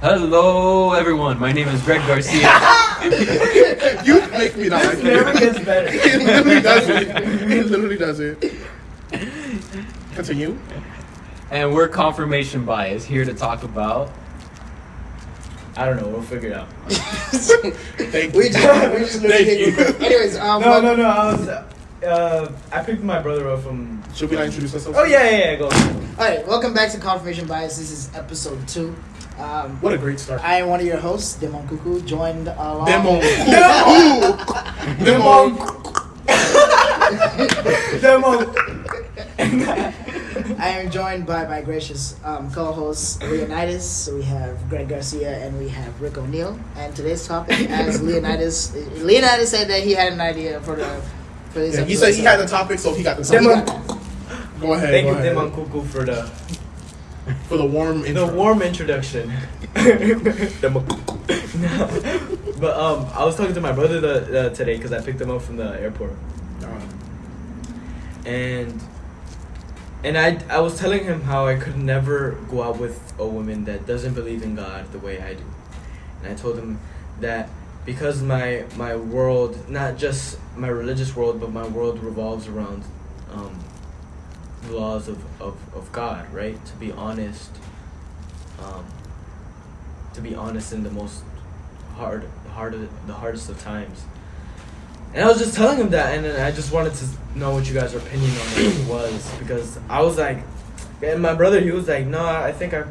Hello, everyone. My name is Greg Garcia. You make me not like It never gets better. It literally doesn't. It literally doesn't. Continue. And we're confirmation bias, here to talk about... I don't know. We'll figure it out. Thank We you. just Thank you. Anyways, I picked my brother up from. Should we not introduce ourselves? Oh yeah. Go. Alright, welcome back to Confirmation Bias. This is episode 2. What a great start. I am one of your hosts, De Monku'ku, joined along I am joined by my gracious co-hosts, Leonidas. So we have Greg Garcia and we have Rick O'Neill. And today's topic, as Leonidas said that he had an idea for this episode. He said he had the topic, so he got the topic. Go ahead. Thank go you, ahead. De Monku'ku, For the warm intro. the warm introduction. But I was talking to my brother today because I picked him up from the airport, and I was telling him how I could never go out with a woman that doesn't believe in God the way I do, and I told him that because my world, not just my religious world, but my world revolves around the laws of God, right? To be honest in the most the hardest of times. And I was just telling him that, and then I just wanted to know what you guys' opinion on it was, because I was like, and my brother, he was like, no, I think I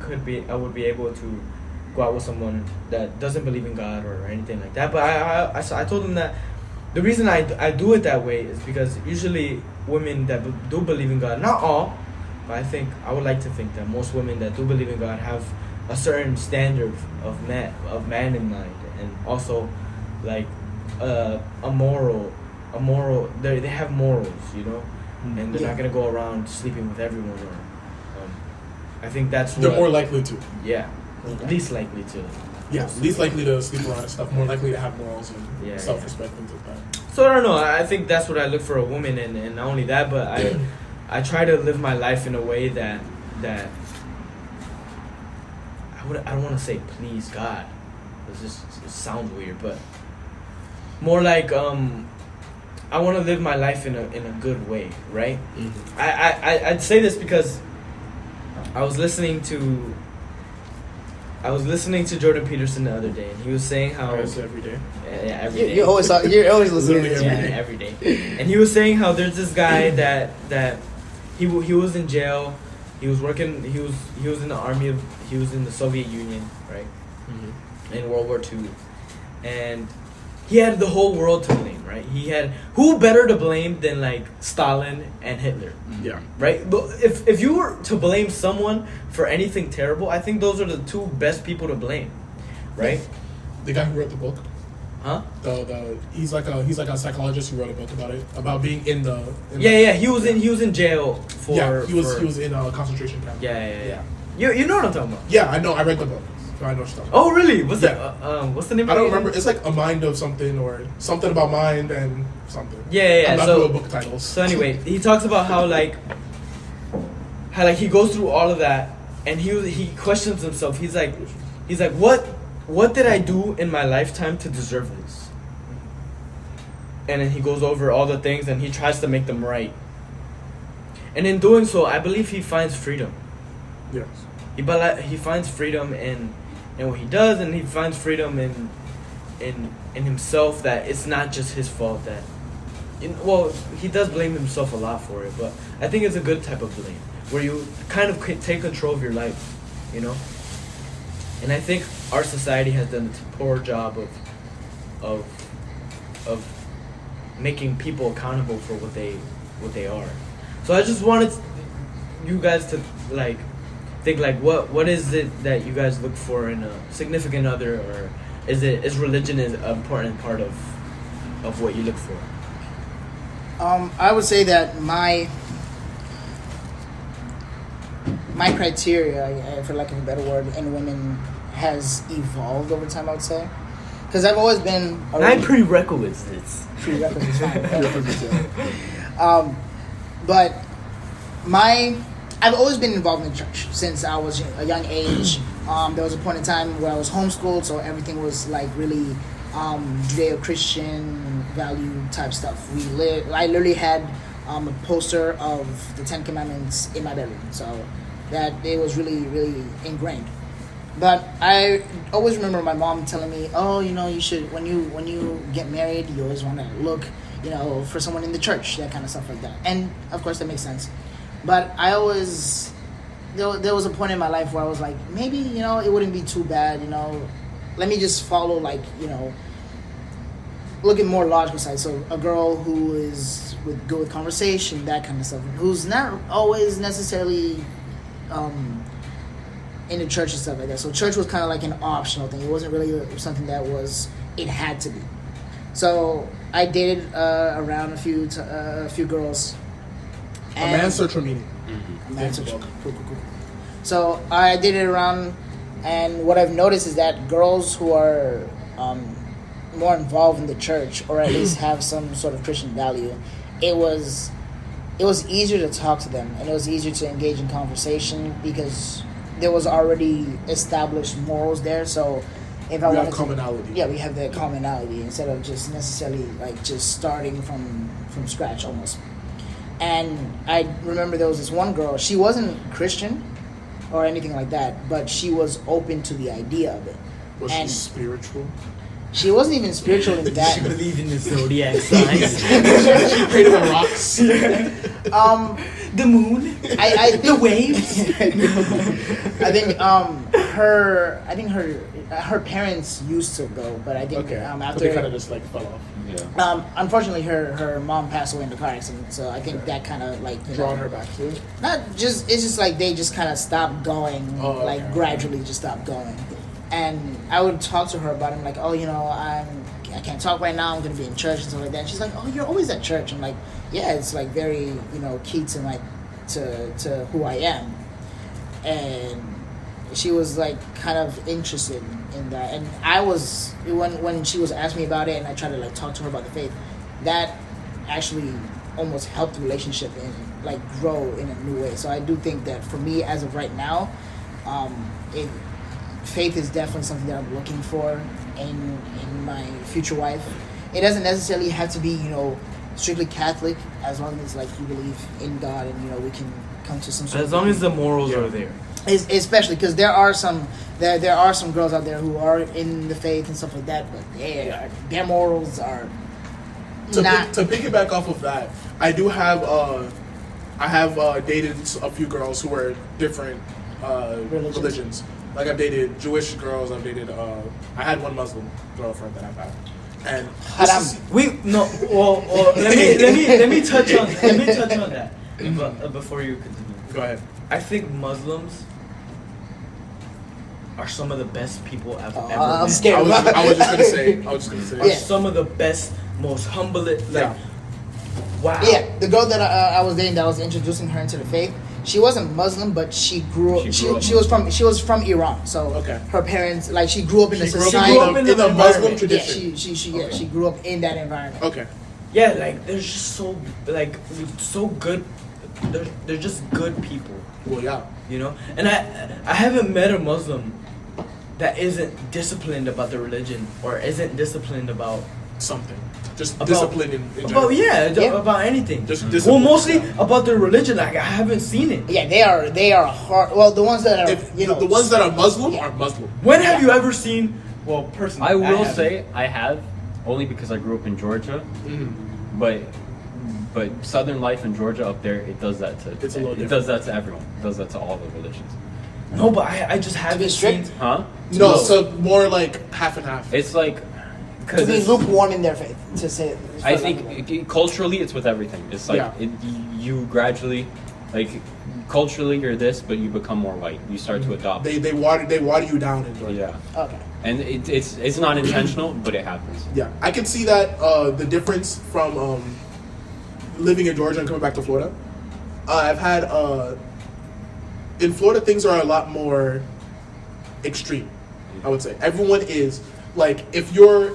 would be able to go out with someone that doesn't believe in God or anything like that. But I told him that the reason I do it that way is because usually women that do believe in God, not all, but I would like to think that most women that do believe in God have a certain standard of man in mind, and also like a moral. They have morals, you know, and they're not gonna go around sleeping with everyone. Or I think that's They're more likely to. Yeah, least likely to. Yeah, least likely to sleep around and stuff. More likely to have morals and self-respect, things like that. So I don't know. I think that's what I look for a woman, and not only that, but I try to live my life in a way that I don't want to say please God. It sounds weird, but more like I want to live my life in a good way, right? Mm-hmm. I'd say this because I was listening to Jordan Peterson the other day, and he was saying how every day. Yeah, every day. You're always listening to this. Every day. And he was saying how there's this guy that he was in jail. He was working. He was in the army. He was in the Soviet Union, right? Mm-hmm. In World War II, and he had the whole world to blame, right? He had who better to blame than like Stalin and Hitler, yeah, right? But if you were to blame someone for anything terrible, I think those are the two best people to blame, right? The guy who wrote the book. Huh? He's like a psychologist who wrote a book about being in the. He was in jail for. Yeah, he was in a concentration camp. Yeah. You know what I'm talking about? Yeah, I know. I read the book, so I know what you're talking about. Oh, really? What's that? What's the name? I don't remember. It's like a mind of something or something about mind and something. Yeah. I'm not so good with book titles. So anyway, he talks about how he goes through all of that, and he questions himself. He's like, what did I do in my lifetime to deserve this? And then he goes over all the things and he tries to make them right. And in doing so, I believe he finds freedom. Yes. He finds freedom in what he does, and he finds freedom in himself, that it's not just his fault that. He does blame himself a lot for it, but I think it's a good type of blame where you kind of take control of your life, you know. And I think our society has done a poor job of making people accountable for what they are. So I just wanted you guys to think what is it that you guys look for in a significant other, or is religion an important part of what you look for? I would say that my criteria, for lack of a better word, in women has evolved over time, I would say. Because I've always been... Prerequisites. Prerequisites, fine. But I've always been involved in the church since I was a young age. There was a point in time where I was homeschooled, so everything was like really Judeo-Christian value type stuff. I literally had a poster of the Ten Commandments in my bedroom, so that it was really, really ingrained. But I always remember my mom telling me, "Oh, you should when you get married, you always want to look, for someone in the church, that kind of stuff like that." And of course, that makes sense. But I always there was a point in my life where I was like, maybe it wouldn't be too bad, let me just follow look at more logical side. So a girl who is good with conversation, that kind of stuff, who's not always necessarily in the church and stuff like that. So church was kind of like an optional thing. It wasn't really something that it had to be. So I dated around a few girls. A man search for meaning. A man search. Cool. So I dated around, and what I've noticed is that girls who are more involved in the church, or at least have some sort of Christian value, it was easier to talk to them, and it was easier to engage in conversation because there was already established morals there. So if I wanted commonality. We have that commonality instead of just necessarily just starting from scratch almost. And I remember there was this one girl. She wasn't Christian or anything like that, but she was open to the idea of it. Was she spiritual? She wasn't even spiritual in that. She believed in the zodiac signs. She prayed to the rocks. The moon. I think the waves. I think her parents used to go, but I think after they kind of just fell off. Yeah. Unfortunately, her mom passed away in a car accident, so I think that kind of drawn her back to it. It's just they just kind of stopped going, gradually just stopped going. And I would talk to her about it. I'm like, I can't talk right now. I'm gonna be in church and stuff like that. And she's like, "Oh, you're always at church." I'm like, "Yeah, it's very key to to who I am." And she was kind of interested in that. And I was when she was asking me about it, and I tried to talk to her about the faith. That actually almost helped the relationship and grow in a new way. So I do think that for me, as of right now, faith is definitely something that I'm looking for in my future wife. It doesn't necessarily have to be, strictly Catholic, as long as you believe in God and we can come to some sort as long as the morals are there. Especially because there are some girls out there who are in the faith and stuff like that, but their morals are not. To piggyback off of that, I do have I have dated a few girls who are different religions. I've dated Jewish girls. I've dated. I had one Muslim girlfriend that I've had, and let me touch on that. But before you continue, go ahead. I think Muslims are some of the best people I've ever met. I'm scared. I was just gonna say. Are some of the best, most humble. Wow. Yeah, the girl that I was dating, that I was introducing her into the faith. She wasn't Muslim, but she grew up. She was from Iran, so her parents she grew up in a society. She grew up in the Muslim tradition. Yeah, she grew up in that environment. Okay. Yeah, they're just so so good. They're just good people. Well, yeah. And I haven't met a Muslim that isn't disciplined about the religion or isn't disciplined about something. Just discipline in general. About anything. Just discipline. Well, mostly about their religion. I haven't seen it. Yeah, they are hard. Well, the ones that are the ones that are Muslim are Muslim. When have you ever seen? Well, personally, I will say I have, only because I grew up in Georgia. Mm-hmm. But Southern life in Georgia up there, it does that to. It's a little different. It does that to everyone. It does that to all the religions. No, but I just haven't seen. Huh? No, so more half and half. It's to be lukewarm in their faith, to say it. I think culturally it's with everything. It's you gradually, culturally you're this, but you become more white. You start to adopt. They water you down in Georgia. Yeah. Okay. And it's not intentional, but it happens. Yeah, I can see that the difference from living in Georgia and coming back to Florida. I've had in Florida things are a lot more extreme. I would say everyone is. If you're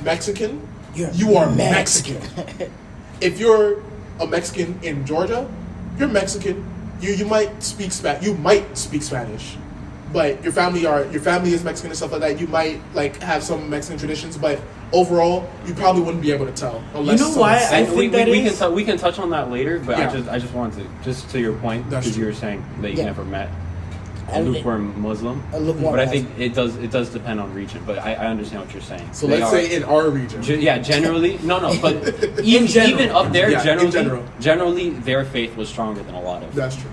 Mexican, you are Mexican. If you're a Mexican in Georgia, you're Mexican. You might speak Spanish. but your family is Mexican and stuff like that, you might like have some Mexican traditions, but overall, you probably wouldn't be able to tell. Unless You know why I think that is? We can touch on that later, but Yeah. I just wanted to, just to your point, That's because you true. were saying that you Yeah. never met a And lukewarm Muslim. a lukewarm But I Muslim. think it does depend on region. But I understand what you're saying. So They let's are- say in our region. generally, no, but even up there, Yeah, in generally, their faith was stronger than a lot of. That's true.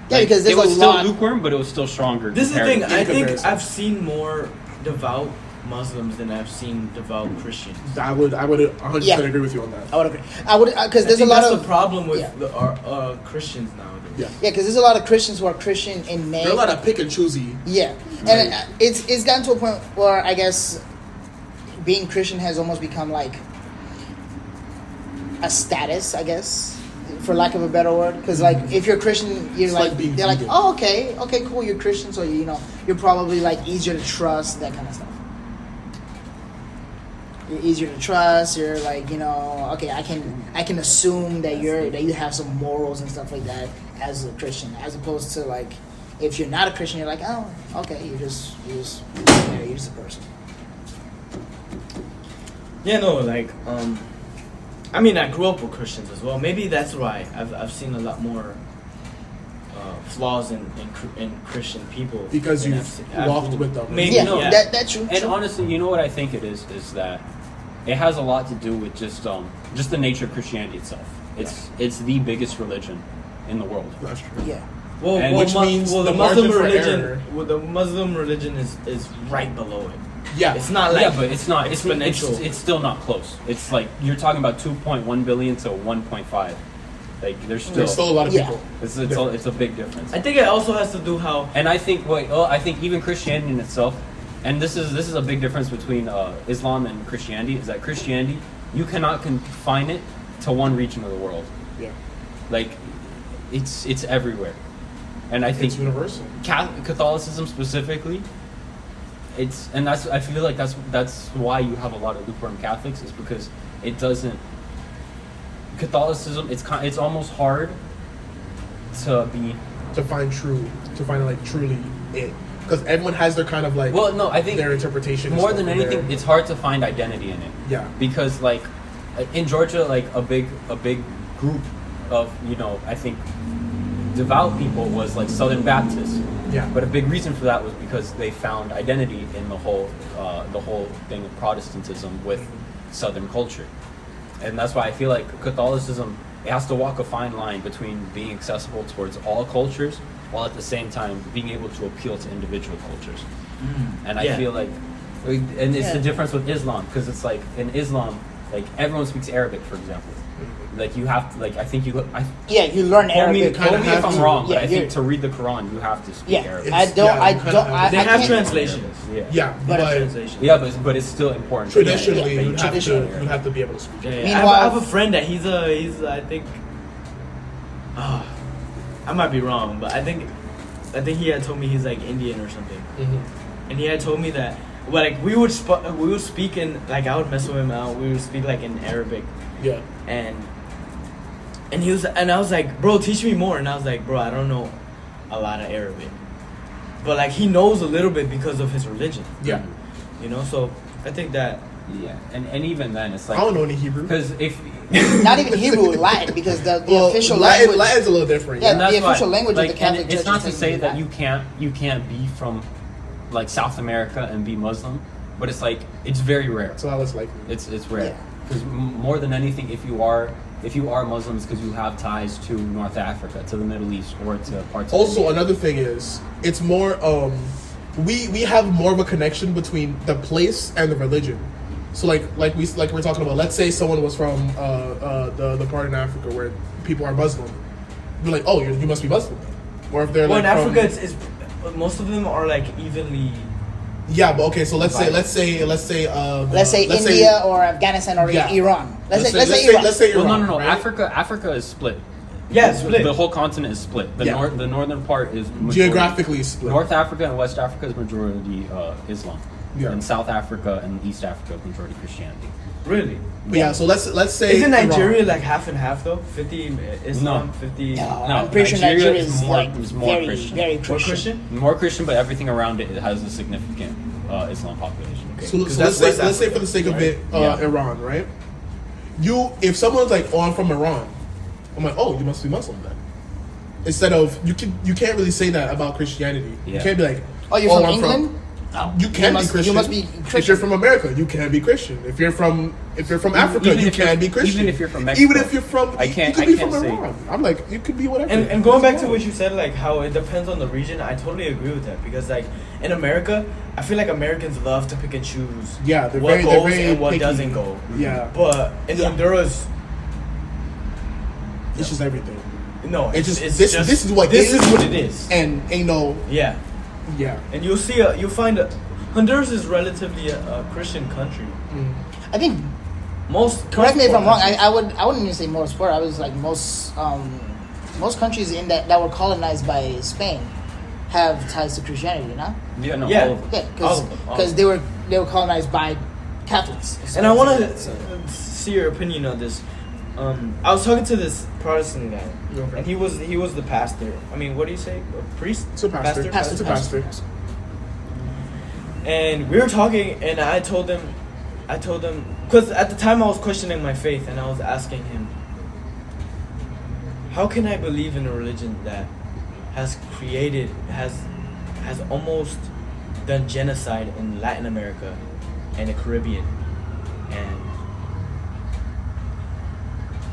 Yeah, because it there's was a still lot. lukewarm, but it was still stronger. This is the thing. I think comparison. I've seen more devout Muslims than I've seen devout Christians. I would 100% Yeah. agree with you on that. I would agree. I would because there's I a think lot that's of the problem with yeah. our Christians nowadays. Yeah. Yeah, because there's a lot of Christians who are Christian in name. There are a lot of pick and choosy. Yeah, and it's gotten to a point where I guess being Christian has almost become like a status, I guess, for lack of a better word. Because like if you're Christian, you're It's like, like being they're like, vegan. oh okay, cool, you're Christian, so you're probably like easier to trust, that kind of stuff. You're easier to trust. You're like, okay, I can assume that you have some morals and stuff like that as a Christian, as opposed to like if you're not a Christian, you're like, oh, okay, you're just a person. Yeah, no, like, I mean, I grew up with Christians as well. Maybe that's why I've seen a lot more flaws in Christian people Because than you've I've walked with them. Maybe, Yeah, yeah. that's true. And true. honestly, you know what I think it is that it has a lot to do with just the nature of Christianity itself. It's the biggest religion in the world. That's true. Yeah. And which means the the Muslim margin for religion. error- Well, the Muslim religion is right below it. Yeah. It's not like Yeah, but it's not exponential. It's still not close. It's like you're talking about 2.1 billion to 1.5. Like there's still a lot of Yeah. people. it's a big difference. I think it also has to do how And I think I think even Christianity in itself, and this is a big difference between Islam and Christianity, is that Christianity, you cannot confine it to one region of the world. Yeah. Like it's everywhere. And I think It's universal. Catholicism specifically, I feel like that's why you have a lot of lukewarm Catholics, is because it doesn't. Catholicism, it's almost hard to find like truly it, because everyone has their kind of like Well, no, I think their interpretation. and more stuff than in anything, there. it's hard to find identity in it. Yeah. Because like in Georgia, like a big group of I think devout people was like Southern Baptists. Yeah. But a big reason for that was because they found identity in the whole thing of Protestantism with Southern culture, and that's why I feel like Catholicism, it has to walk a fine line between being accessible towards all cultures while at the same time being able to appeal to individual cultures. And I yeah. feel like, and it's the Yeah. difference with Islam, because it's like in Islam, like everyone speaks Arabic, for example. Like you have to, like I think you You learn Arabic. Quote me if I'm to. wrong, but Yeah, I think you're- to read the Quran you have to speak Yeah, Arabic. I don't. Yeah, I you kinda don't. have- they I have can't- translations. Yeah. Yeah, But but translation. Yeah, but it's still important. traditionally Yeah, you'd have to traditionally. you'd have to be able to speak. Yeah, yeah. Meanwhile- I have a friend that he's I think I might be wrong, but I think he had told me he's like Indian or something, and he had told me that like we would speak in, like I would mess with him out. We would speak like in Arabic, Yeah. and he was, and I was like, bro, teach me more, and I was like, bro, I don't know a lot of Arabic, but like he knows a little bit because of his religion, Yeah. So I think that. Yeah, and even then it's like I don't know any Hebrew. because if Not even Hebrew, Latin, because the official Latin, language. Latin's a little different. Yeah, and that's the official why, language of like, the Catholic and it's Church not is to say technically that Latin. you can't be from like South America and be Muslim, but it's like it's very rare. It's a lot less likely. It's rare Yeah. because more than anything, if you are Muslims, because you have ties to North Africa, to the Middle East, or to parts. of Also, India. another thing is, it's more. We have more of a connection between the place and the religion. So like we're talking about. Let's say someone was from the part in Africa where people are Muslim. We're like, oh, you must be Muslim. Or if they're Well, like in from, Africa, it's most of them are like evenly. yeah, but okay. So let's say Let's say India or Afghanistan or Yeah. Iran. Let's say Iran. Let's say Well, Iran. no. right? Africa is split. Yeah, split. The whole continent is split. The Yeah. the northern part is majority. Geographically split. North Africa and West Africa is majority Islam. Yeah. In South Africa and East Africa, majority Christianity. Really? Yeah. So let's say Isn't Nigeria Iran. like half and half though? 50 Islam, No. 50 No, No, I'm pretty sure Nigeria is more- like is more very, Christian. very more Christian. Christian? More Christian, but everything around it has a significant Islam population. Okay. So 'Cause let's that's say West for the sake of Africa, it, right? Yeah. Iran, right? If someone's like, "Oh, I'm from Iran," I'm like, "Oh, you must be Muslim then." Instead of you can't really say that about Christianity. You Yeah. can't be like, Oh, you're from I'm England? Oh, You can be Christian. You must be If Christian. you're from America, you can be Christian. If you're from Africa, even you if you're- can be Christian. even if you're from Mexico. Even if you're from, I can't- You could I be can't from say- Iran. I'm like, you could be whatever. And going back to what you said, like how it depends on the region, I totally agree with that because like in America, I feel like Americans love to pick and choose Yeah, they're what very- goes they're very and what picky. doesn't go. Yeah. But in Yeah. Honduras, It's just everything, no, It's it's just- just this is what this is. is what it is. and ain't no, Yeah, yeah. and you'll find Honduras is relatively a Christian country. I think. Most Correct me if I'm wrong. countries- I wouldn't even say most. I was like most countries in that were colonized by Spain have ties to Christianity, no? Yeah, no, Yeah. all of them. Yeah, All of them, all of because they were colonized by Catholics. And I want to So- see your opinion on this. I was talking to this Protestant guy, Okay. and he was the pastor. I mean, what do you say? A priest? It's a pastor. It's a pastor. And we were talking, and I told him, because at the time I was questioning my faith, and I was asking him, how can I believe in a religion that has almost done genocide in Latin America and the Caribbean,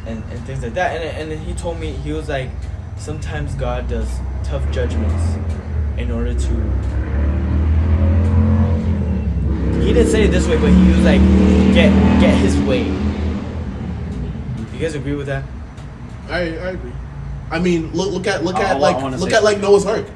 and things like that, and then he told me, he was like, sometimes God does tough judgments in order to. He didn't say it this way, but he was like, get his way. You guys agree with that? I agree. I mean, look at I wanna say like Noah's Ark.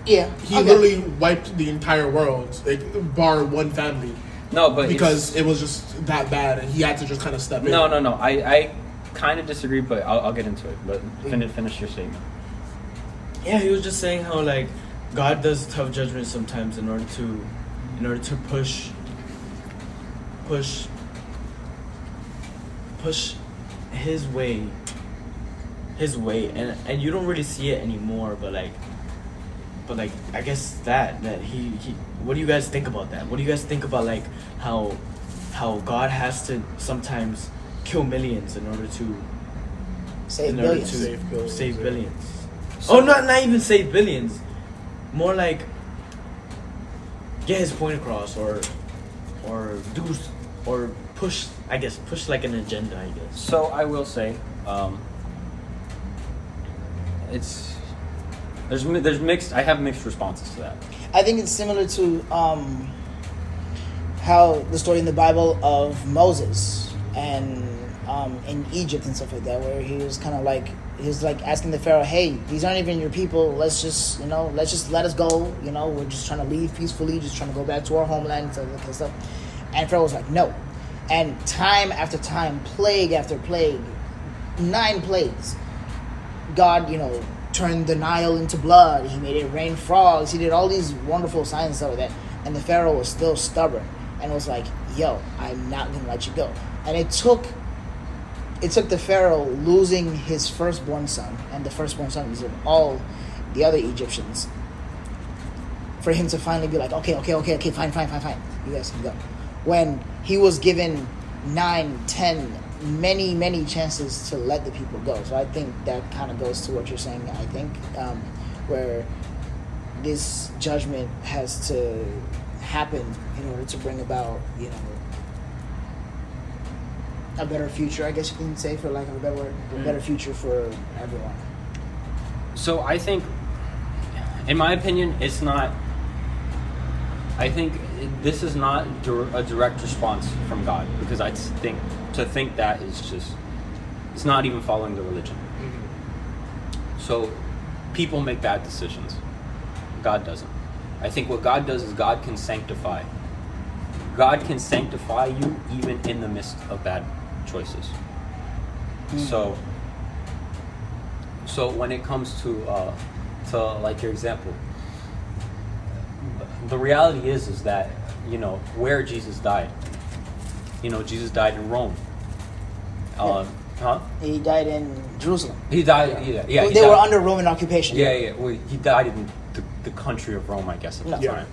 Yeah. He okay. literally wiped the entire world, like, bar one family, No, but because it was just that bad, and he had to just kind of step in. No. I kind of disagree, but I'll get into it. But finish your statement. Yeah, he was just saying how like God does tough judgments sometimes in order to push his way, and you don't really see it anymore, but like I guess that he what do you guys think about that? What do you guys think about like how God has to sometimes kill millions in order to Save in order billions. to Save billions, save yeah. billions. So- Oh, not even save billions. More like get his point across, or do or push. I guess push like an agenda. I guess. So I will say, there's mixed. I have mixed responses to that. I think it's similar to how the story in the Bible of Moses and in Egypt and stuff like that, where he was kind of like asking the Pharaoh, "Hey, these aren't even your people. Let's just let us go. We're just trying to leave peacefully, just trying to go back to our homeland and stuff like that." And Pharaoh was like, "No." And time after time, plague after plague, 9 plagues. God, turned the Nile into blood. He made it rain frogs. He did all these wonderful signs and stuff like that. And the Pharaoh was still stubborn and was like, "Yo, I'm not gonna let you go." And it took the Pharaoh losing his firstborn son, and the firstborn son is of all the other Egyptians, for him to finally be like, okay, fine. You guys can go. When he was given 9, 10, many chances to let the people go. So I think that kind of goes to what you're saying, I think, where this judgment has to happen in order to bring about, a better future, I guess you can say, for lack of a better word, a better future for everyone. So I think, in my opinion, it's not. I think this is not a direct response from God, because I think that is just, it's not even following the religion. So people make bad decisions. God doesn't. I think what God does is God can sanctify. God can sanctify you even in the midst of bad choices. So when it comes to like your example, the reality is that, you know, where Jesus died. You know, Jesus died in Rome. He died in Jerusalem. He died. Yeah. They were under Roman occupation. Yeah. Well, he died in the country of Rome, I guess, at the time.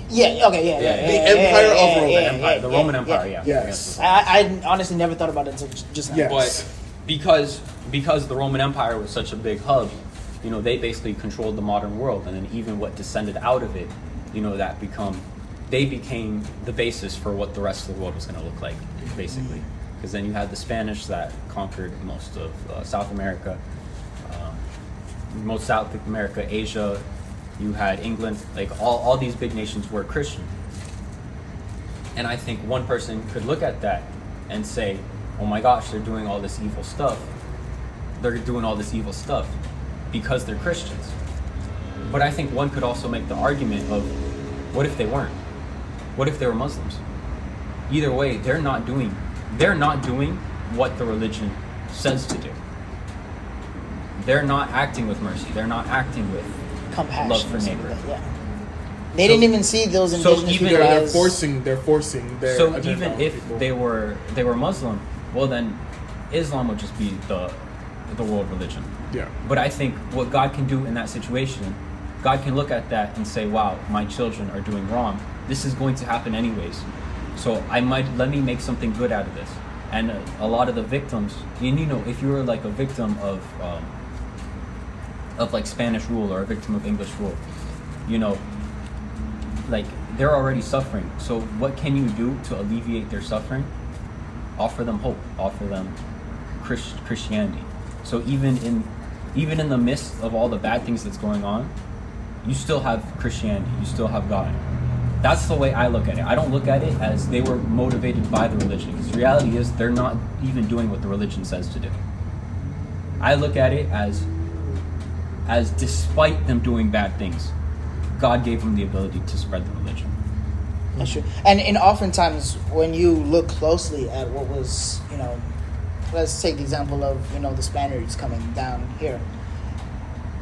Yeah. Okay. Yeah. The Empire of Rome. The Roman Empire. Yeah. Yes. I honestly never thought about it until just now. Yes. But because the Roman Empire was such a big hub, you know, they basically controlled the modern world, and then even what descended out of it, you know, they became the basis for what the rest of the world was going to look like, basically. Because then you had the Spanish that conquered most of South America, Asia. You had England, like all these big nations were Christian. And I think one person could look at that and say, oh my gosh, they're doing all this evil stuff. They're doing all this evil stuff because they're Christians. But I think one could also make the argument of, what if they weren't? What if they were Muslims? Either way, they're not doing what the religion says to do. They're not acting with mercy. They're not acting with compassion, love for neighbor. Yeah. They didn't even see those indigenous people they're as... forcing their So agenda even on if people. they were Muslim, well then Islam would just be the world religion. Yeah. But I think what God can do in that situation, God can look at that and say, wow, my children are doing wrong. This is going to happen anyways. So let me make something good out of this. And a lot of the victims, and you know, if you were like a victim of like Spanish rule or a victim of English rule, you know, like they're already suffering. So what can you do to alleviate their suffering? Offer them hope. Offer them Christianity. So even in the midst of all the bad things that's going on, you still have Christianity. You still have God. That's the way I look at it. I don't look at it as they were motivated by the religion, because the reality is they're not even doing what the religion says to do. I look at it as despite them doing bad things, God gave them the ability to spread the religion. That's true. And oftentimes when you look closely at what was, you know, let's take the example of, you know, the Spaniards coming down here.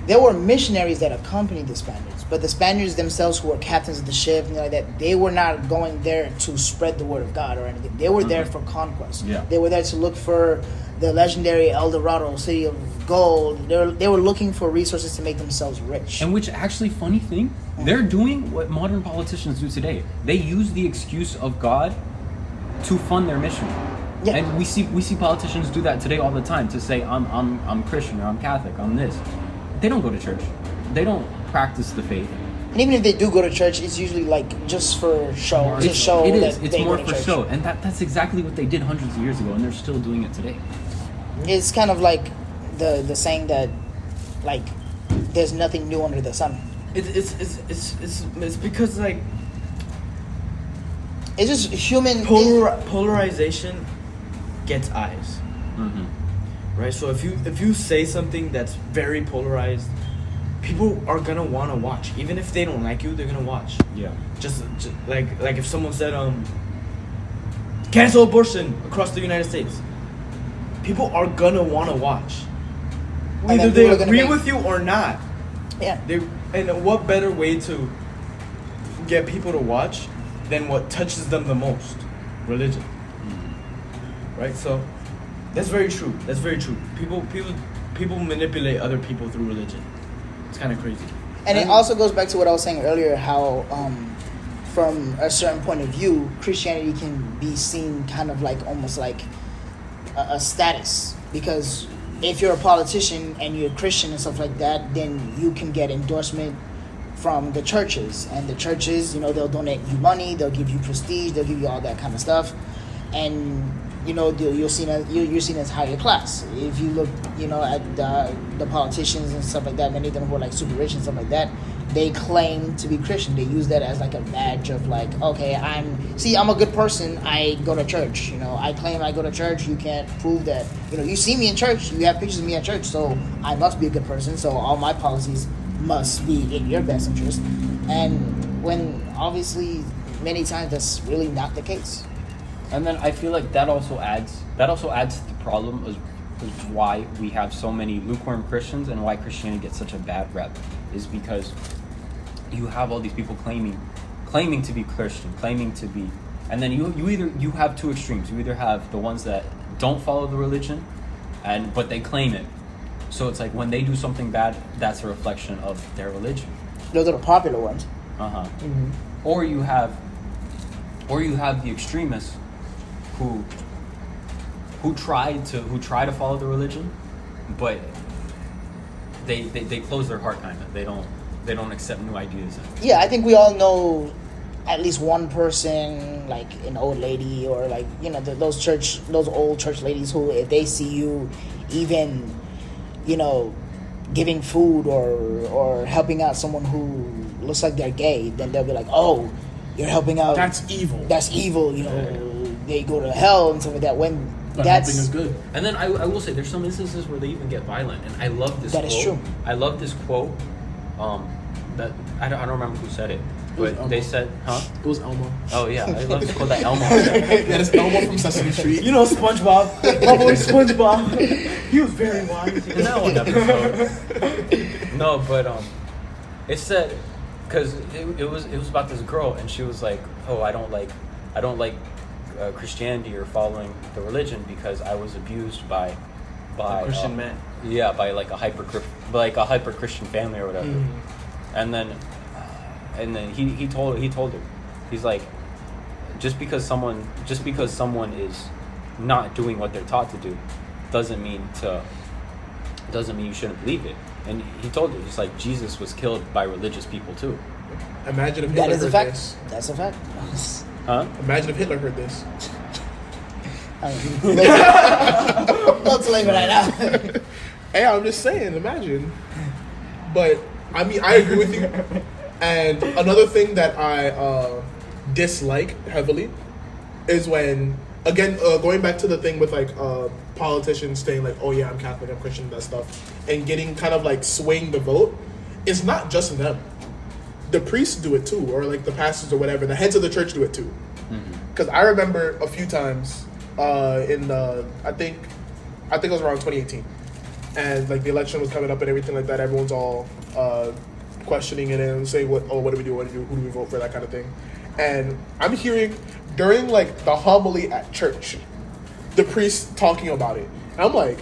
There were missionaries that accompanied the Spaniards, but the Spaniards themselves, who were captains of the ship and like that, they were not going there to spread the word of God or anything. They were there for conquest. Yeah. They were there to look for the legendary El Dorado, city of gold. They were looking for resources to make themselves rich. And which actually, funny thing, they're doing what modern politicians do today. They use the excuse of God to fund their mission. Yeah. And we see politicians do that today all the time, to say I'm Christian or I'm Catholic, I'm this. They don't go to church. They don't practice the faith. And even if they do go to church, it's usually like just for show. To show It is. that It's they more go to for church. show. And that's exactly what they did hundreds of years ago, and they're still doing it today. It's kind of like the saying that, like, there's nothing new under the sun. It's because like It's just human polarization gets eyes. Mm-hmm. Right, so if you say something that's very polarized, people are gonna want to watch. Even if they don't like you, they're gonna watch. Yeah. Just like if someone said cancel abortion across the United States, people are gonna want to watch, And whether then they people are gonna agree make- with you or not. Yeah. And what better way to get people to watch than what touches them the most? Religion. Right, so that's very true. That's very true. People manipulate other people through religion. It's kind of crazy. And it also goes back to what I was saying earlier, how from a certain point of view, Christianity can be seen kind of like almost like a status. Because if you're a politician and you're a Christian and stuff like that, then you can get endorsement from the churches. And the churches, you know, they'll donate you money, they'll give you prestige, they'll give you all that kind of stuff. And you know, you're seen as higher class. If you look, you know, at the politicians and stuff like that, many of them who are like super rich and stuff like that, they claim to be Christian. They use that as like a badge of like, okay, I'm a good person. I go to church. You know, I claim I go to church. You can't prove that. You know, you see me in church. You have pictures of me at church, so I must be a good person. So all my policies must be in your best interest. And when obviously many times that's really not the case. And then I feel like that also adds to the problem of why we have so many lukewarm Christians and why Christianity gets such a bad rep, is because you have all these people claiming to be Christian, claiming to be, and then you have two extremes. You either have the ones that don't follow the religion, but they claim it. So it's like when they do something bad, that's a reflection of their religion. Those are the popular ones. Mm-hmm. Or you have the extremists who try to follow the religion, but they close their heart, kind of. They don't accept new ideas. Yeah, I think we all know at least one person, like an old lady, or like, you know, those old church ladies who, if they see you even, you know, giving food or helping out someone who looks like they're gay, then they'll be like, oh, you're helping out. That's evil. That's evil. You know, they go to hell and stuff like that. When but that's helping is good. And then I will say there's some instances where they even get violent, and I love this. That quote. is true. I love this quote. That I don't remember who said it, but they said, huh? It was Elmo. Oh yeah, I love this quote that Elmo said. That is Elmo from Sesame Street. You know SpongeBob. My boy SpongeBob. He was very wise. In that one episode. No, but it said, because it was about this girl, and she was like, oh, I don't like Christianity or following the religion because I was abused by A Christian man. Yeah, by like a hyper Christian family or whatever. And then he told her, he's like, just because someone is not doing what they're taught to do doesn't mean you shouldn't believe it. And he told her, he's like, Jesus was killed by religious people too. Imagine if that Hitler is a heard fact. this. That's a fact. Huh? Imagine if Hitler heard this. Let's leave it right now. Hey, I'm just saying, imagine. But I mean, I agree with you. And another thing that I dislike heavily is when, again, going back to the thing with like politicians saying like, oh yeah, I'm Catholic, I'm Christian, that stuff, and getting kind of like swaying the vote. It's not just them. The priests do it too, or like the pastors or whatever. The heads of the church do it too. Because I remember a few times I think it was around 2018, and like the election was coming up and everything like that. Everyone's all questioning it and saying, what do we do? Who do we vote for? That kind of thing. And I'm hearing during like the homily at church, the priest talking about it. And I'm like,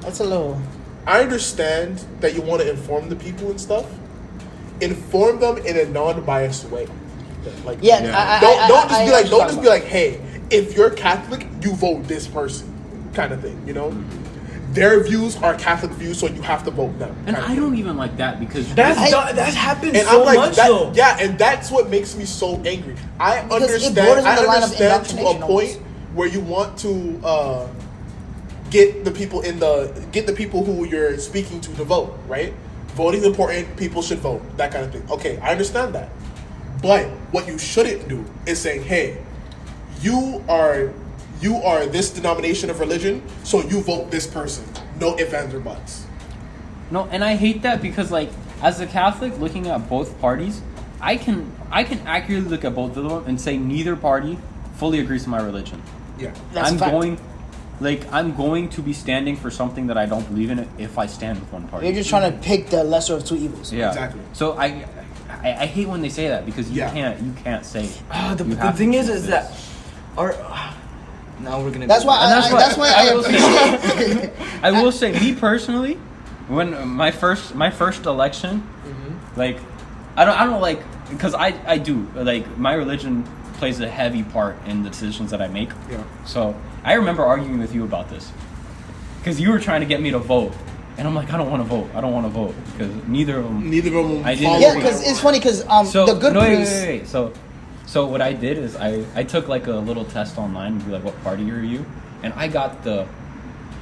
That's a little. I understand that you want to inform the people and stuff. Inform them in a non-biased way. Like, Yeah. don't just I be like, hey, if you're Catholic, you vote this person, kind of thing. You know, their views are Catholic views, so you have to vote them. And I don't even like that because that happens And so I'm like, much that, though. yeah, and that's what makes me so angry. I Because it understand. borders on I the line of understand to a indoctrination point almost. where you want to get the people who you're speaking to vote, right? Voting is important. People should vote. That kind of thing. Okay, I understand that. But what you shouldn't do is saying, hey, you are this denomination of religion, so you vote this person. No ifs, ands, or buts. No, and I hate that because, like, as a Catholic, looking at both parties, I can accurately look at both of them and say neither party fully agrees with my religion. Yeah. That's a fact. I'm going to be standing for something that I don't believe in it if I stand with one party. You're just trying to pick the lesser of two evils. Yeah. Exactly. So I hate when they say that because you can't say. The thing is that our now we're gonna. That's why. That's why I will appreciate. I will say, me personally, when my first election, like, I don't like, because I do like, my religion plays a heavy part in the decisions that I make. Yeah. So I remember arguing with you about this because you were trying to get me to vote, and I'm like, I don't want to vote because neither of them. I didn't. follow Yeah, what because I it's want. funny because the good priest. Wait. So what I did is I took like a little test online and be like, what party are you? And I got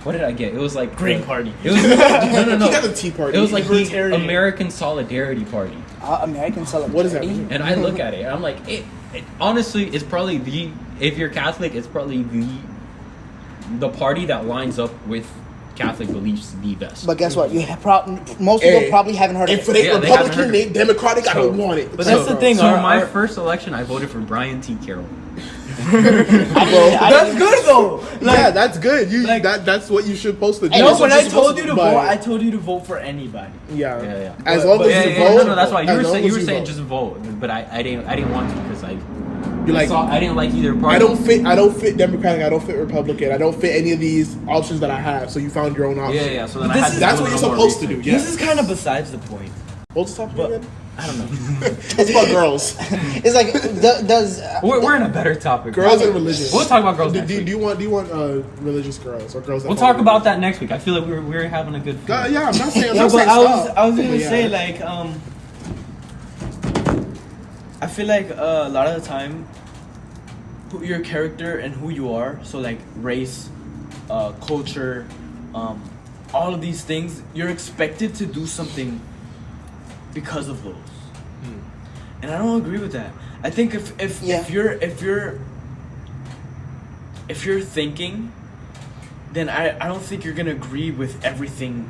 what did I get? It was like Green Party. It was no. He got the Tea Party. It was like the Libertarian. American Solidarity Party. American Solidarity. What does that mean? And I look at it and I'm like, it honestly, it's probably if you're Catholic, it's probably the party that lines up with Catholic beliefs the best. But guess what? You have most people probably haven't heard of If it. it ain't they haven't Republican, heard ain't Democratic, I So- don't want it. But that's the thing. So our- my our- first election, I voted for Brian T. Carroll. That's good though. Yeah, that's good. You like- that's what you should post to do. No, That's what when I you're supposed told you to but- vote, I told you to vote for anybody. yeah. Yeah. As But- long but- as Yeah, you yeah, vote. no, that's why you as were long saying as saying vote. just vote, but I didn't want to because You're like, I didn't like either party. I don't fit Democratic. I don't fit Republican. I don't fit any of these options that I have. So you found your own option. Yeah. So then This I had is- to That's do what a you're little supposed more to do. research. Yeah. This is kind of besides the point. What's the topic But again? I don't know. It's about girls. It's like does We're in a better topic. Girls and religion. We'll talk about girls Do, next do, week. do you want religious girls or girls? That We'll follow talk about religion? that next week. I feel like we're having a good. Yeah, I'm not saying. I'm Yeah, not but saying stop. I was gonna But yeah. say like I feel like a lot of the time, your character and who you are. So like race, culture, all of these things, you're expected to do something because of those. And I don't agree with that. I think if you're thinking, then I don't think you're gonna agree with everything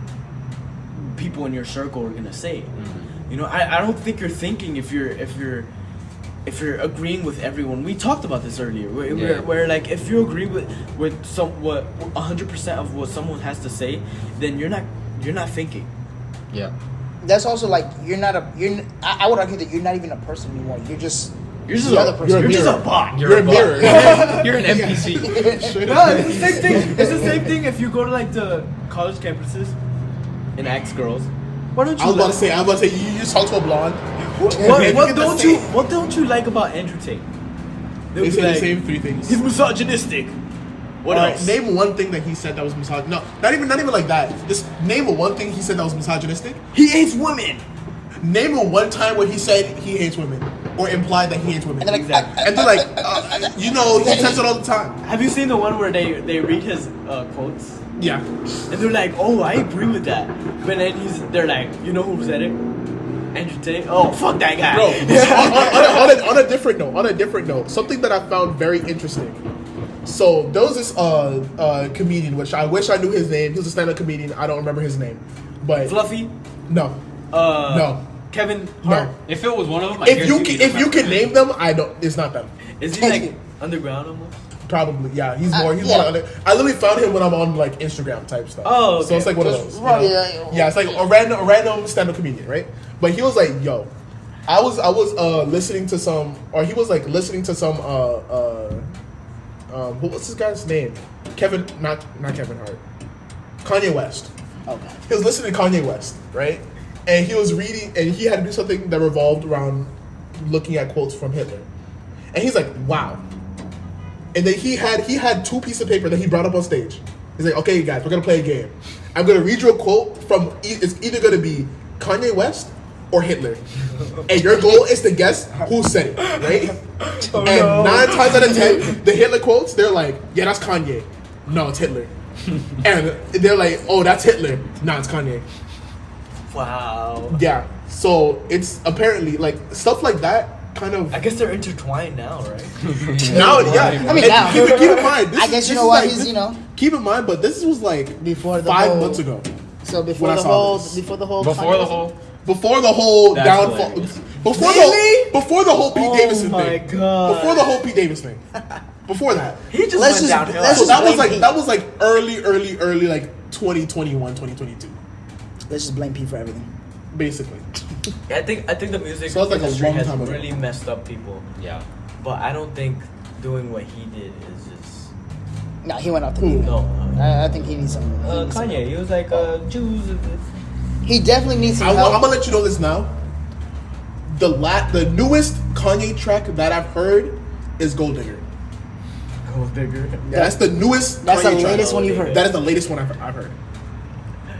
people in your circle are gonna say. You know, I don't think you're thinking if you're agreeing with everyone. We talked about this earlier, where like if you agree with 100% of what someone has to say, then you're not thinking. Yeah. that's also like I would argue that you're not even a person anymore. You're just You're just the a- other person. You're just mirror. a bot. You're a mirror. You're an NPC. No, it's the same thing. It's the same thing if you go to like the college campuses and ask girls. Why don't you? I was about to say, you just talk to a blonde. What don't you like about Andrew Tate? They'll They be say the like, same three things. he's misogynistic. What Alright, else? Name one thing that he said that was misogynistic. No, not even like that. Just name one thing he said that was misogynistic. He hates women. Name one time where he said he hates women or implied that he hates women. And then, like, And they're like, he says it all the time. Have you seen the one where they read his quotes Yeah. and they're like, oh, I agree with that, but then they're like, you know who said it? Andrew Tate. Oh, fuck that guy. Bro, on a different note, something that I found very interesting. So there was this comedian, which I wish I knew his name. He was a stand-up comedian. I don't remember his name, but Fluffy. no. Kevin Hart. No. If it was one of them, If you can name them, I don't. It's not them. Is he Thank like you. underground almost? Probably, yeah. He's more. yeah. I literally found him when I'm on like Instagram type stuff. Oh, so it's like one of Just those. probably, Yeah, it's like a random stand-up comedian, right? But he was like, "Yo, I was listening to some, or he was like listening to some what's this guy's name? Not Kevin Hart, Kanye West. Okay. He was listening to Kanye West, right? And he was reading, and he had to do something that revolved around looking at quotes from Hitler. And he's like, "Wow." And then he had two pieces of paper that he brought up on stage. He's like, "Okay, you guys, we're gonna play a game. I'm gonna read you a quote from. It's either gonna be Kanye West or Hitler, and your goal is to guess who said it, right?" And 9 times out of 10, the Hitler quotes, they're like, "Yeah, that's Kanye. No, it's Hitler." And they're like, "Oh, that's Hitler. No, it's Kanye." Wow. Yeah. So it's apparently like stuff like that. Kind of I guess they're intertwined now, right? now, yeah. I mean, And now. keep in mind. This I is- guess you this know is what like- he's, this- you know. Keep in mind, but this was like Before the 5 whole- months ago. So When I saw this. before the whole Before the whole That's downfall. hilarious. Before the whole Pete Davidson Oh my thing. God. Before the whole Pete Davis thing. Before that. He just Let's went just- downhill. let's So just that was like early like 2021, 2022. Let's just blame Pete for everything. Basically. I think the music So that's like a industry long has time ago. really messed up people. Yeah. But I don't think doing what he did is just No, he went off the deep end. no. I think he needs some. He, needs some- Kanye, he was like Jews. he definitely needs some I'm help. gonna let you know this now. The newest Kanye track that I've heard is Gold Digger. Gold digger. Yeah, that's the newest. That's Kanye the track. latest one you've heard. That is the latest one I've heard.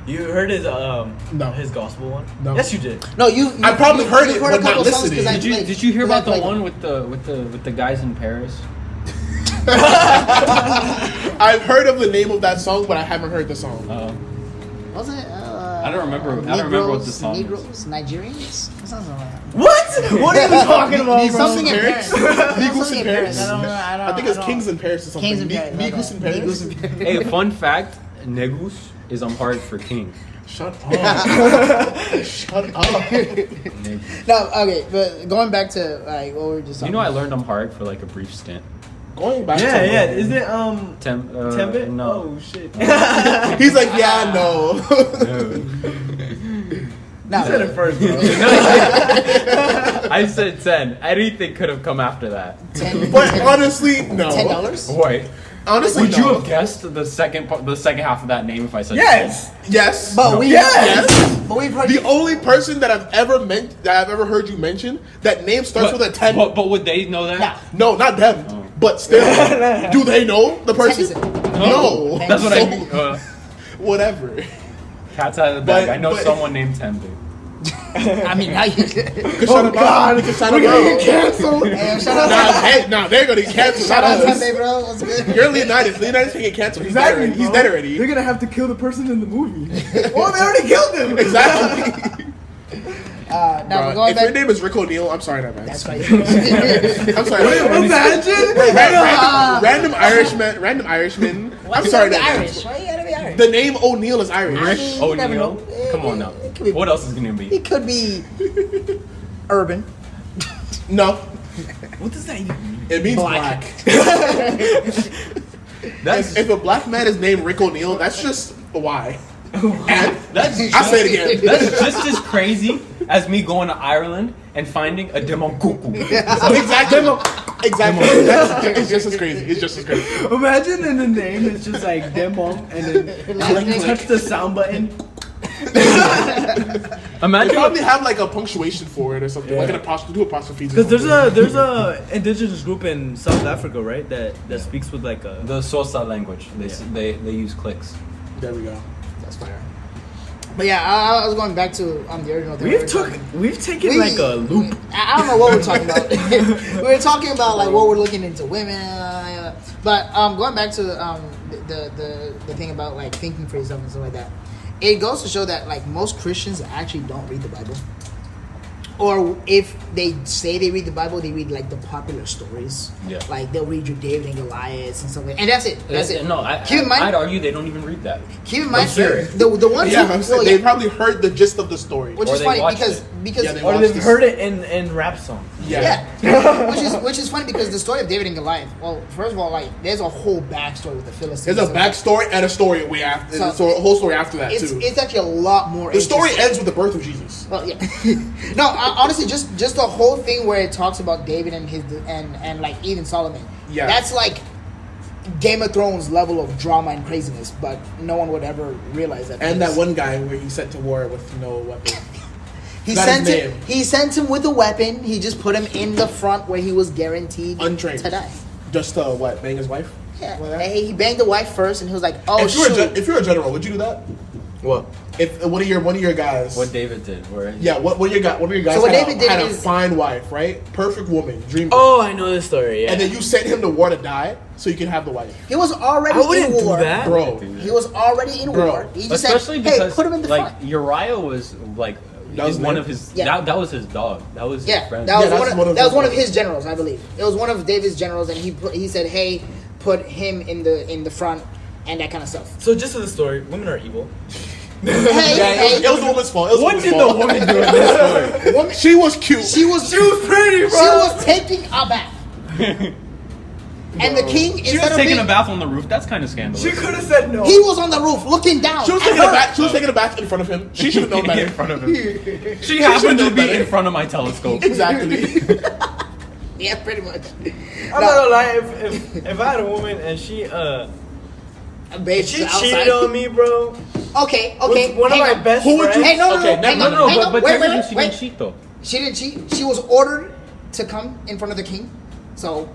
You heard his No. his gospel one? No. Yes, you did. No, you. I probably you- heard you've it, but a couple not songs 'cause listening. I Did played- you hear 'cause I about the played one with the guys in Paris? I've heard of the name of that song, but I haven't heard the song. Was it? I don't remember. I don't remember what the song is. Negroes, Nigerians. It sounds like that. What? What are you talking about, Negros bro? Something in Paris? Paris. Negros Something in in Paris? I don't know. I don't. I think it's don't- Kings in Paris or something. Kings in Paris. Negros in Paris. Hey, fun fact: Negus is Amharic for king. Shut up. Shut up. No, okay, but going back to like what we were just You talking know, I about. learned Amharic for like a brief stint. Going back to Is it Tembit? No. Oh shit. He's like, yeah, no. No, You said it first, bro. I said 10. Anything could have come after that. But honestly, no. $10. Wait. Honestly, Would no. you have guessed the second half of that name if I said Yes. Yes. But we Yes. but we've heard The only person that I've ever heard you mention that name starts with a 10. But would they know that? Yeah. No, not them. Oh. But still, do they know the person? Texas. No. That's what I So, mean. Whatever. Cat's out of the bag. But- I know but- someone named Tempe. I mean, now you. Oh God, we're gonna get canceled. Hey, shout out Nah, they're gonna get canceled. shout Not out us. Tempe, bro. What's good? You're Leonidas. Leonidas can get canceled. Exactly. He's dead already. They're gonna have to kill the person in the movie. Oh, they already killed him. Exactly. Now Bro, we're going if your back. name is Rick O'Neal, I'm sorry, man. That's right. I'm sorry. Imagine. Random Irishman. Why I'm you sorry, gotta be that Irish? Why you gotta be Irish? the name O'Neal is Irish. I mean, you never O'Neal? know. Come on now. It could be- What else is gonna be? It could be urban. No, What does that even mean? it means Black. black. If a black man is named Rick O'Neal, that's just why. And That's I'll say it again. That's just as crazy as me going to Ireland and finding a De Monku'ku. Exactly. It's just as crazy. It's just as crazy. Imagine in the name it's just like Demon and then touch the sound button. They Imagine probably have like a punctuation for it or something, like an apostrophe, 2 apostrophes. or Because something. there's a indigenous group in South Africa, right? That speaks with like a. the Xhosa language. They use clicks. There we go. That's fire. But yeah, I was going back to the original thing. We've taken like a loop. I don't know what we're talking about. We were talking about like what we're looking into women, but going back to the thing about like thinking for yourself and stuff like that. It goes to show that like most Christians actually don't read the Bible, or if they say they read the Bible, they read like the popular stories. Yeah. Like they'll read your David and Goliath and stuff like, and that's it. That's it. No, Keep in mind. I'd argue they don't even read that. Keep in mind, hear it. the ones Yeah, who, I'm saying, they probably heard the gist of the story. which Or is they funny watched because it. Yeah, they Or watched they've this. heard it in rap songs. Yeah. which is funny because the story of David and Goliath. Well, first of all, like there's a whole backstory with the Philistines. There's a backstory and a story way after. So a whole story after that too. It's actually a lot more. The story interesting. ends with the birth of Jesus. Well, yeah. No, honestly, just the whole thing where it talks about David and his and like even Solomon. Yeah. That's like Game of Thrones level of drama and craziness, but no one would ever realize that. And because that one guy where he sent to war with no weapon. he that sent his him. name? He sent him with a weapon. He just put him in the front where he was guaranteed Untrained. to die. Just what? Bang his wife? Yeah. Well, Hey, he banged the wife first, and he was like, "Oh if you're, shoot." if you're a general, would you do that? What? If one of your guys. What David did, where What of your guys So what had, David did had a is- fine wife, right? Perfect woman, dream. Oh, I know this story. Yeah. And then you sent him to war to die so you can have the wife, He was already I wouldn't in do war. that. bro. He was already in Bro. war. He just especially said, "Hey, because put him in the like front." Uriah was like That was one him? of his Yeah. that was his dog. That was Yeah, his friend. that was that's one one of, of that was his one of generals. his generals, I believe. It was one of David's generals, and he said, "Hey, put him in the front," and that kind of stuff. So just to the story, women are evil. Hey, Yeah, it was the woman's fault. It was What the did woman's the fault. woman do in this story? woman, She was cute. she was pretty, bro. she was taking a bath, and the king She instead was of taking being, a bath on the roof. That's kind of scandalous. She could have said no. he was on the roof looking down. She was at taking a her. bath. She was taking a bath in front of him. She should have known in better. front of him. She happened to known be better. in front of my telescope. Exactly. Yeah, pretty much. I'm not gonna lie. If I had a woman and she Babe, she outside. cheated on me, bro. Okay. With one of hang my on. best Who would you- friends. Hey, no, Okay, hang no, on, No, hang on. but Wait, technically she wait. didn't cheat though. She didn't cheat. She was ordered to come in front of the king. So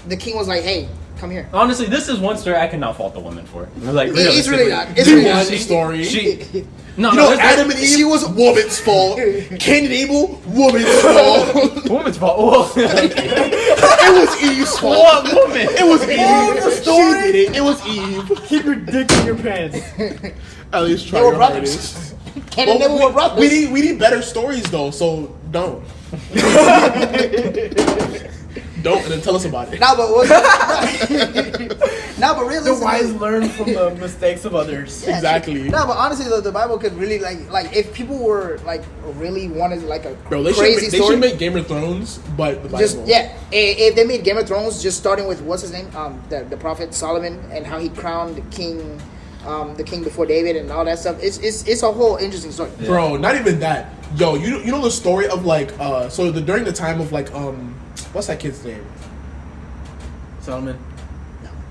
the king was like, "Hey, come here." Honestly, this is one story I cannot fault the woman for. Like, It's really not. It's The really one not. story. She no, You no, know, there's- Adam and Eve, she was- woman's fault. Cain and Abel, woman's fault. woman's fault. It was Eve's fault. What woman? It was Eve. Oh, the story? She did it. It was Eve. Keep your dick in your pants. At least try They were your brothers. hardest. Cain and Abel were brothers. We need better stories though, so don't. Don't, and then tell us about it. No, but what? No, but The realistically, wise learn from the mistakes of others. Yeah, Exactly. No, but honestly, the Bible could really like if people were like really wanted like a Bro, they crazy should story. make Game of Thrones, but the Bible. Just if they made Game of Thrones, just starting with what's his name, the prophet Solomon, and how he crowned the king before David and all that stuff. It's a whole interesting story. Yeah. Bro, not even that. Yo, you know the story of like during the time of like what's that kid's name? Solomon.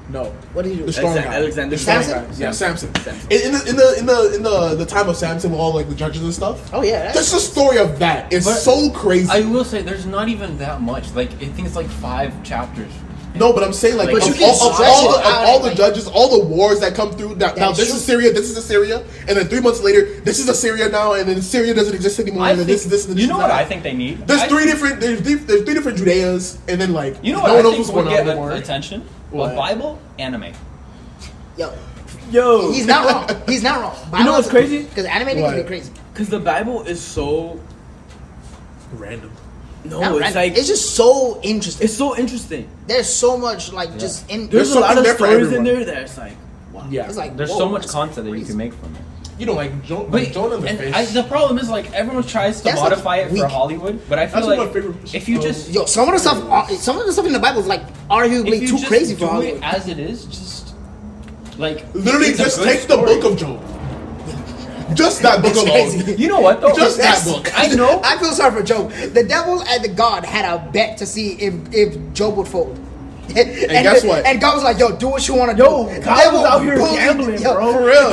No. What did he do? The strong guy. Alexander. The strong Samson? guy. Yeah, Samson. Samson. In the time of Samson with all like the judges and stuff. Oh yeah, Just the story of that is But so crazy. I will say there's not even that much. Like I think it's like 5 chapters. No, but I'm saying like But of you can stretch it out all and, the like- judges, all the wars that come through. Now That's this true. is Syria, this is Assyria, and then 3 months later, this is Assyria now, and then Syria doesn't exist anymore. I And then think, this, and you know and what that. I think they need? There's I 3 think- different. There's 3 different Judeas, and then like You know no what one I knows think what's would going on get anymore. attention? What? Well, Bible, anime. yo, he's not wrong. He's not wrong. You know what's crazy? Because animating What? can be crazy. Because the Bible is so Random. no, Not it's random. like it's just so interesting. it's so interesting. There's so much like just in. There's a something lot of there for stories in everyone. there that's like wow. Yeah, It's like There's whoa, so much that's content that you crazy. can make from it. you know, like Jonah But in the and face. the problem is like everyone tries to That's, like, modify it weak. for Hollywood, but I feel That's my like favorite- if you just Yo, some of the stuff in the Bible is like arguably if you too just crazy for do Hollywood. it as it is, just like Literally, it's a just good take the story. book of Job. Just that book That's alone. crazy. You know what though? Just that That's- book. I know. I feel sorry for Job. The devil and the God had a bet to see if Job would fold. And guess what? And God was like, "Yo, do what you want to Yo, do." The God devil was out here bullied- gambling, yo, bro. For real.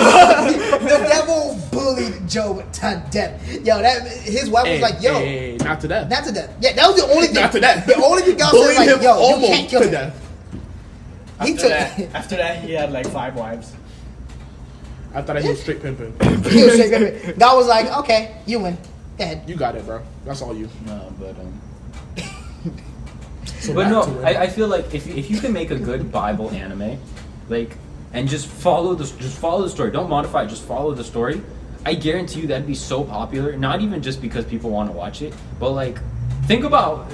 The devil bullied Job to death. Yo, his wife was like, "Yo, hey, not to death. not to death." Yeah, that was the only thing. Not to death. The only thing God Bullied said, like, him "Yo, you almost can't kill to him." death. He After took. that, after that, he had like 5 wives. I thought he was straight pimping. He was straight pimping. God was like, "Okay, you win. Go ahead." You got it, bro. That's all you. No, but So but back no, to it. I feel like if you can make a good Bible anime, like, and just follow the story, don't modify it, just follow the story. I guarantee you that'd be so popular. Not even just because people want to watch it, but like, think about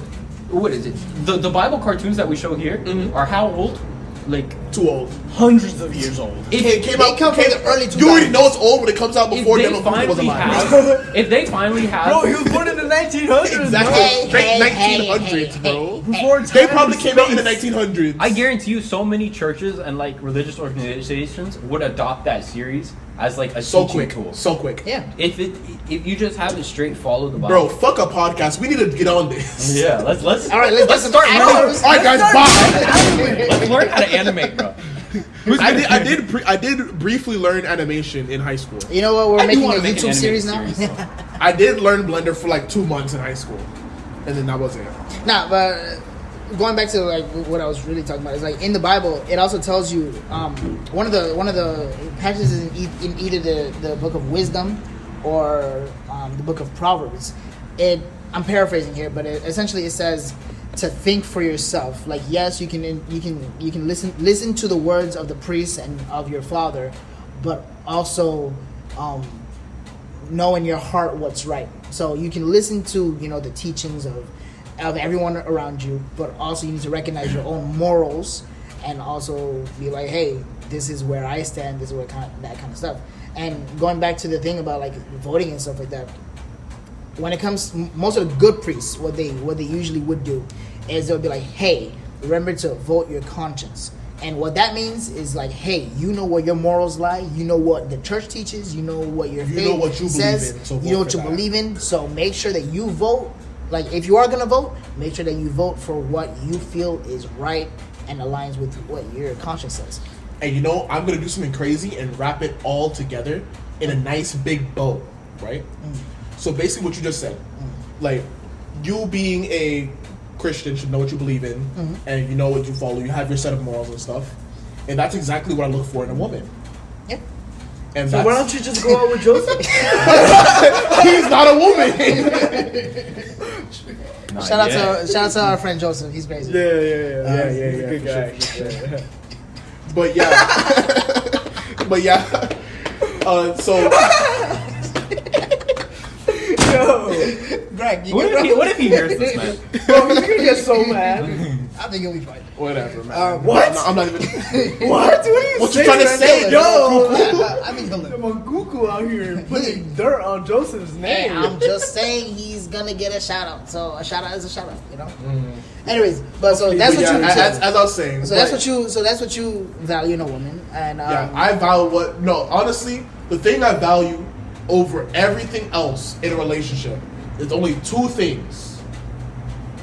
what is it? The Bible cartoons that we show here are how old? Like Too old. Hundreds of years old. It came They out. come from the early 2000s. You already know it's old when it comes out if before they Demo was finally alive. have, if they finally have, Bro, he was born in the 1900s. Exactly. Hey, Straight hey, 1900s, hey, bro. hey, Before They time probably and came out in the space. 1900s. I guarantee you, so many churches and like religious organizations would adopt that series as like a so teaching quick. tool. So quick. Yeah. If you just have it straight, follow the Bible. Bro, fuck a podcast. We need to get on this. Yeah, let's All right, let's get some start actors. learning. All right, guys. Bye. Let's learn how to animate, bro. I did briefly learn animation in high school. You know what? We're I do making a wanna make an YouTube series now. animated series, though. I did learn Blender for like 2 months in high school, and then that was it. Nah, but going back to like what I was really talking about is like in the Bible, it also tells you one of the passages in either the book of wisdom or the book of Proverbs. I'm paraphrasing here, but essentially it says to think for yourself. Like, yes, you can listen to the words of the priest and of your father, but also know in your heart what's right. So you can listen to the teachings of everyone around you, but also you need to recognize your own morals and also be like, hey, this is where I stand. This is what that kind of stuff. And going back to the thing about like voting and stuff like that. When it comes, most of the good priests, what they usually would do is they'll be like, hey, remember to vote your conscience. And what that means is like, hey, you know where your morals lie. You know what the church teaches. You know what your faith know what you says. believe in, so you know vote what for you that. believe in. So make sure that you vote. Like, if you are gonna vote, make sure that you vote for what you feel is right and aligns with what your conscience says. And I'm gonna do something crazy and wrap it all together in a nice big bow, right? So basically, what you just said, like, you being a Christian should know what you believe in, and you know what you follow. You have your set of morals and stuff, and that's exactly what I look for in a woman. Yeah. And So that's, why don't you just go out with Joseph? he's not a woman. Not Shout yet. out to our friend Joseph. He's crazy. Yeah, He's a yeah, good for guy. sure, for sure. But yeah, so Yo, Greg, What if he hears this, man? bro, you're gonna get so mad. I think it'll be fine. Whatever, man. What? No, I'm not even. What? What are you What you saying? trying to say, Yo, I think he'll the live. Monku'ku out here putting dirt on Joseph's Hey, name. I'm just saying he's gonna get a shout out. So a shout out is a shout out, you know. Anyways, but so that's But what yeah, you. as I was saying. So that's what you. So that's what you value in a woman, and Yeah, I value what. No, honestly, the thing I value over everything else in a relationship is only two things: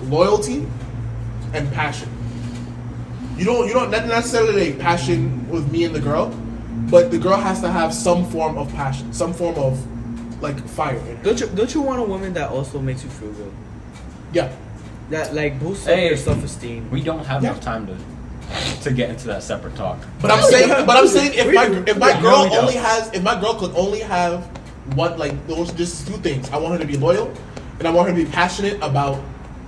loyalty and passion. You don't not necessarily passion with me and the girl, but the girl has to have some form of passion, some form of like fire in her. Don't you want a woman that also makes you feel good? Yeah, That like boosts up Hey. your self-esteem. We don't have Yeah. enough time to get into that separate talk. but I'm saying if my girl we don't. only has if my girl could only have one like those just two things, I want her to be loyal, and I want her to be passionate about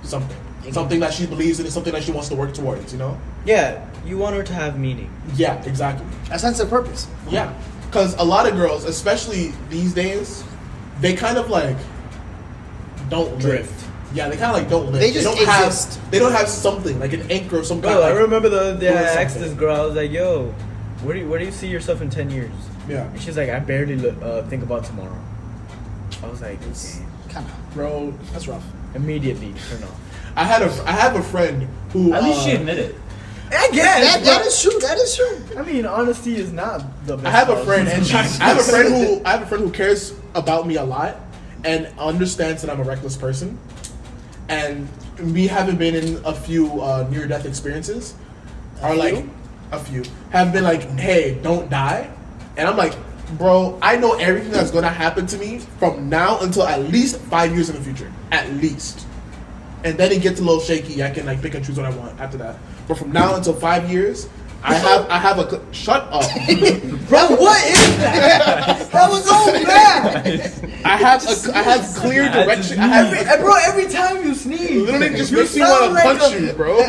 something that she believes in, and something that she wants to work towards. You know? Yeah, you want her to have meaning. Yeah, exactly. a sense of purpose. Yeah, because a lot of girls, especially these days, they kind of like don't Drift. live. Yeah, they kind of like don't live. They just don't exist. They don't have something like an anchor or some kind. Bro, I Like, remember the other day doing I asked something. this girl, I was like, yo, where do you see yourself in 10 years? Yeah, And she's like, I barely think about tomorrow. I was like, okay. Kind of. bro. That's rough. Immediately turn off. I have a friend who At least she admitted. I guess. That is true. That is true. I mean, honesty is not the best. I have a policy. friend, and I have a friend who cares about me a lot and understands that I'm a reckless person, and we haven't been in a few near-death experiences, have been like, hey, don't die, and I'm like, bro, I know everything that's gonna happen to me from now until at least 5 years in the future, at least, and then it gets a little shaky. I can like pick and choose what I want after that, but from now until 5 years. I have a shut up. Bro, what is that? That was so bad. I have clear direction. I have Every time you sneeze, literally just you makes me sound want to like punch a- you, bro.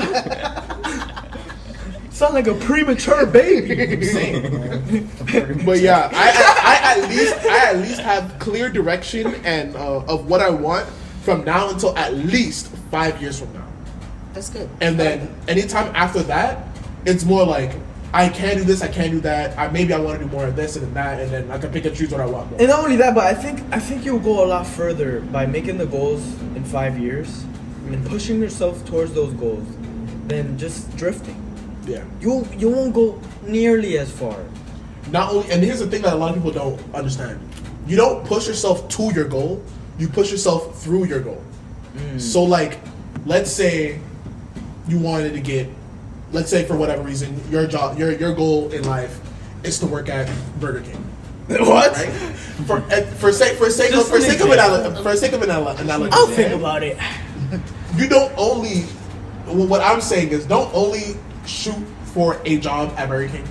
sound like a premature baby. But yeah, I at least have clear direction and of what I want from now until at least 5 years from now. That's good. And then anytime after that, it's more like I can't do this, I can't do that. Maybe I want to do more of this and that, and then I can pick and choose what I want more. And not only that, but I think you'll go a lot further by making the goals in 5 years and pushing yourself towards those goals than just drifting. Yeah. You won't go nearly as far. Not only, and here's the thing that a lot of people don't understand: you don't push yourself to your goal; you push yourself through your goal. So, like, let's say you wanted to get, let's say for whatever reason, your goal in life is to work at Burger King. What? Right? For sake of analogy, I'll think about it. you don't only. What I'm saying is, don't only shoot for a job at Burger King.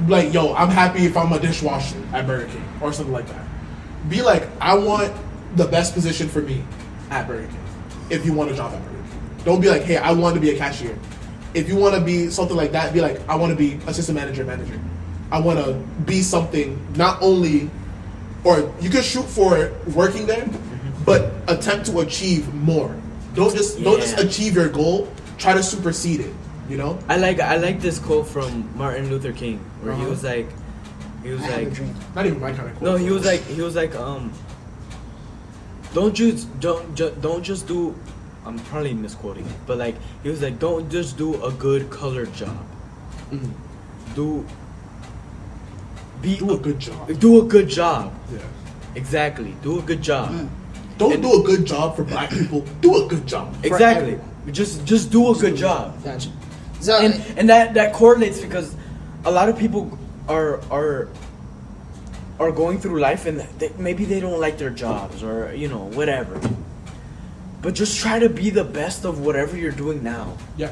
Be like, yo, I'm happy if I'm a dishwasher at Burger King or something like that. Be like, I want the best position for me at Burger King. If you want a job at Burger King, don't be like, hey, I want to be a cashier. If you want to be something like that, be like, I want to be assistant manager. I want to be something not only, or you can shoot for working there, but attempt to achieve more. Don't just achieve your goal. Try to supersede it. You know. I like this quote from Martin Luther King where he was like I have a dream. Not even my kind of quote. no he was like don't just do, I'm probably misquoting it, but like he was like, don't just do a good colored job. Do Do a good job. Do a good job. Yeah. Exactly. Do a good job. Don't do a good job for black people. Do a good job. for Exactly. everyone. Just do a good job. Gotcha. So And that correlates because a lot of people are going through life and maybe they don't like their jobs or whatever. But just try to be the best of whatever you're doing now. Yeah.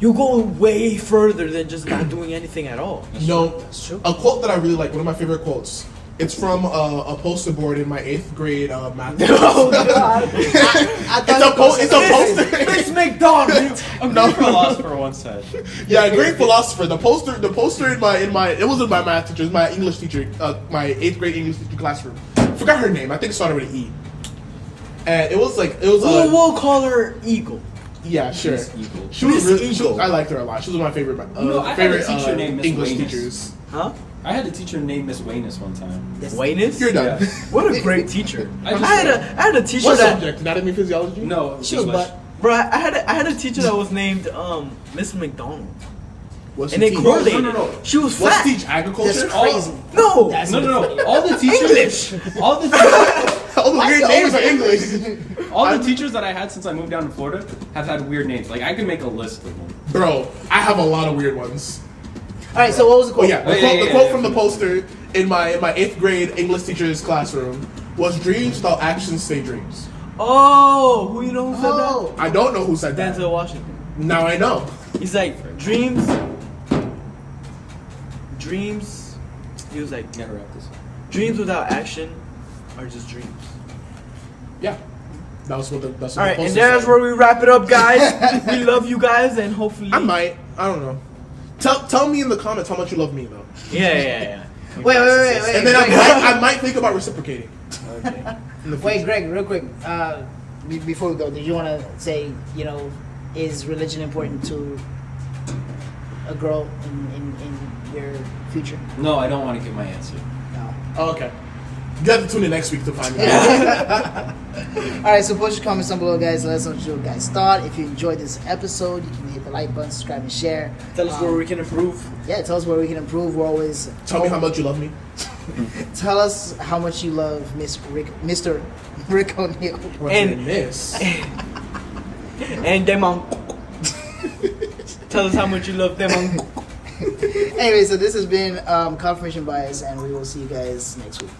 You'll go way further than just not doing anything at all. That's true. A quote that I really like, one of my favorite quotes. It's from a poster board in my 8th grade math. Oh God! It's a poster. Miss McDonald. A Greek philosopher once said. Yeah, a great philosopher. The poster in my it wasn't my math teacher, it was my English teacher, my 8th grade English teacher classroom. I forgot her name. I think it started with an E. And it was We'll call her Eagle. Yeah, sure. Miss Eagle. She was Miss really, Eagle. I liked her a lot. She was my favorite. No, I had a favorite teacher named Miss English Waynes. teachers. Huh? I had a teacher named Miss Wayness one time. Waynes? You're done. Yeah. What a great teacher. I just- I had a teacher What that subject? Anatomy, physiology. No, She was English. butt. bro. I had a teacher that was named Miss McDonald, What's and she they teach? correlated. No. She was What's fat. teach agriculture? That's crazy. No, That's No. All the teachers. English. All the teachers. All the Why weird is it names are always English. All the teachers that I had since I moved down to Florida have had weird names. Like I could make a list of them. Bro, I have a lot of weird ones. All right, so what was the Oh quote? yeah, the Oh, quote, yeah, the quote yeah. from the poster in my 8th grade English teacher's classroom was "Dreams without actions stay dreams." Oh, who you know who said Oh, I don't know who said that? that. Denzel Washington. Now I know. He's like dreams. He was like Never have this. dreams without action are just dreams. Yeah, that's what the All right, poster and there's said. where we wrap it up, guys. We love you guys, and hopefully. I might. I don't know. Tell me in the comments how much you love me though, Yeah. wait. and then Greg, I might think about reciprocating. Okay. In the Wait, future. Greg, real quick. Before we go, did you want to say, is religion important to a girl in your future? No, I don't want to give my answer. No. Oh, okay. You have to tune in next week to find out. All right, so post your comments down below, guys. Let us know what you guys thought. If you enjoyed this episode, you can hit the like button, subscribe, and share. Tell us where we can improve. Yeah, tell us where we can improve. We're always Tell me how much you love me. Tell us how much you love Mr. Rick O'Neal. And- Miss. And De Monku'ku. Tell us how much you love De Monku'ku. Anyway, so this has been Confirmation Bias, and we will see you guys next week.